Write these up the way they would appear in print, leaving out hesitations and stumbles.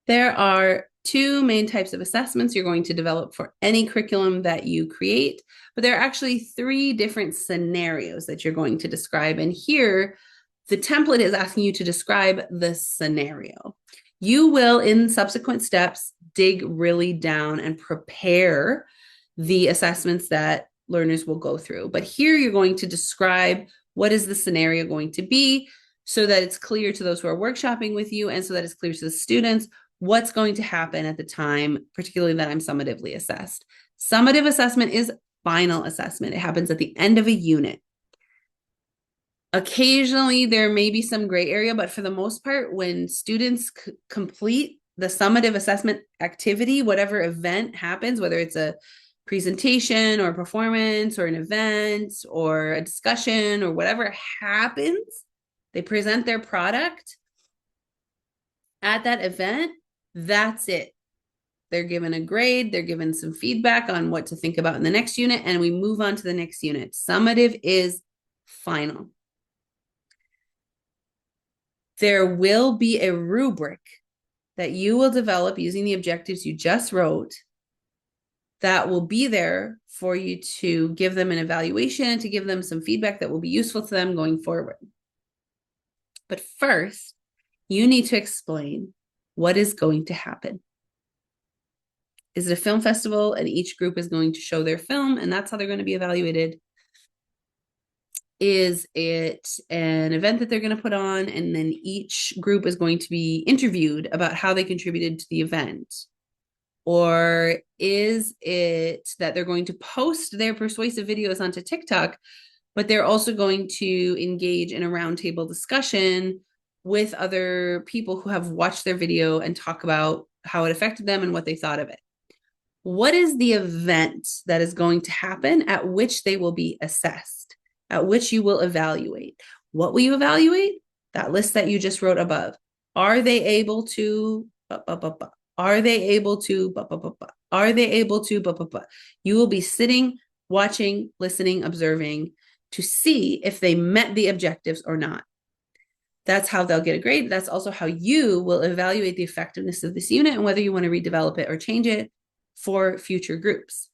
There are two main types of assessments you're going to develop for any curriculum that you create, but there are actually three different scenarios that you're going to describe. And here, the template is asking you to describe the scenario. You will, in subsequent steps, dig really down and prepare the assessments that learners will go through. But here you're going to describe what is the scenario going to be so that it's clear to those who are workshopping with you and so that it's clear to the students what's going to happen at the time, particularly that I'm summatively assessed. Summative assessment is final assessment. It happens at the end of a unit. Occasionally, there may be some gray area, but for the most part, when students complete the summative assessment activity, whatever event happens, whether it's a presentation or a performance or an event or a discussion or whatever happens, they present their product at that event, that's it. They're given a grade, they're given some feedback on what to think about in the next unit, and we move on to the next unit. Summative is final. There will be a rubric that you will develop using the objectives you just wrote that will be there for you to give them an evaluation and to give them some feedback that will be useful to them going forward. But first, you need to explain what is going to happen. Is it a film festival and each group is going to show their film and that's how they're going to be evaluated? Is it an event that they're going to put on and then each group is going to be interviewed about how they contributed to the event? Or is it that they're going to post their persuasive videos onto TikTok, but they're also going to engage in a roundtable discussion with other people who have watched their video and talk about how it affected them and what they thought of it? What is the event that is going to happen at which they will be assessed, at which you will evaluate? What will you evaluate? That list that you just wrote above. Are they able to, are they able to, are they able to, You will be sitting, watching, listening, observing to see if they met the objectives or not. That's how they'll get a grade. That's also how you will evaluate the effectiveness of this unit and whether you want to redevelop it or change it for future groups.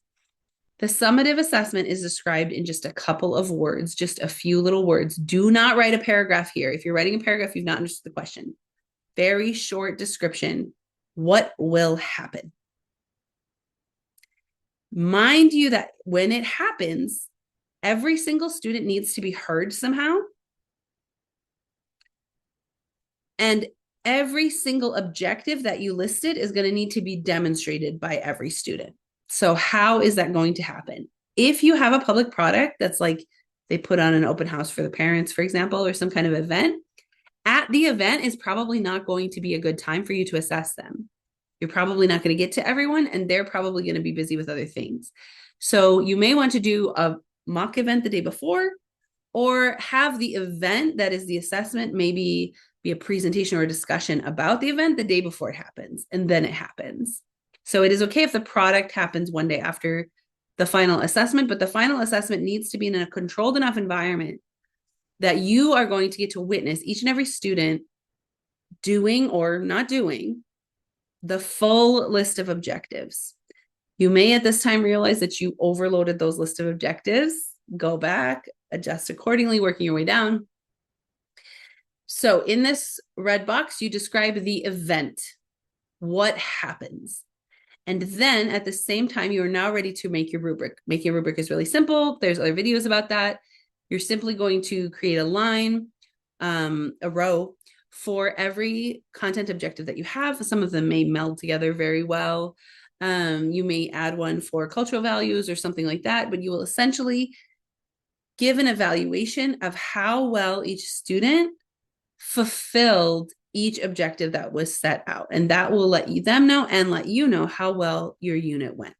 The summative assessment is described in just a couple of words, just a few little words. Do not write a paragraph here. If you're writing a paragraph, you've not understood the question. Very short description. What will happen? Mind you that when it happens, every single student needs to be heard somehow. And every single objective that you listed is going to need to be demonstrated by every student. So how is that going to happen? If you have a public product that's like they put on an open house for the parents, for example, or some kind of event, at the event is probably not going to be a good time for you to assess them. You're probably not going to get to everyone, and they're probably going to be busy with other things. So you may want to do a mock event the day before, or have the event that is the assessment maybe be a presentation or a discussion about the event the day before it happens, and then it happens. So it is okay if the product happens one day after the final assessment, but the final assessment needs to be in a controlled enough environment that you are going to get to witness each and every student doing or not doing the full list of objectives. You may at this time realize that you overloaded those list of objectives. Go back, adjust accordingly, working your way down. So in this red box, you describe the event, what happens. And then at the same time, you are now ready to make your rubric. Making a rubric is really simple. There's other videos about that. You're simply going to create a line, a row for every content objective that you have. Some of them may meld together very well. You may add one for cultural values or something like that, but you will essentially give an evaluation of how well each student fulfilled each objective that was set out. And that will let them know and let you know how well your unit went.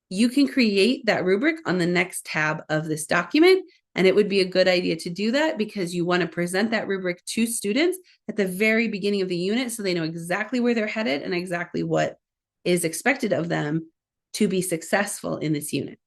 You can create that rubric on the next tab of this document. And it would be a good idea to do that because you want to present that rubric to students at the very beginning of the unit so they know exactly where they're headed and exactly what is expected of them to be successful in this unit.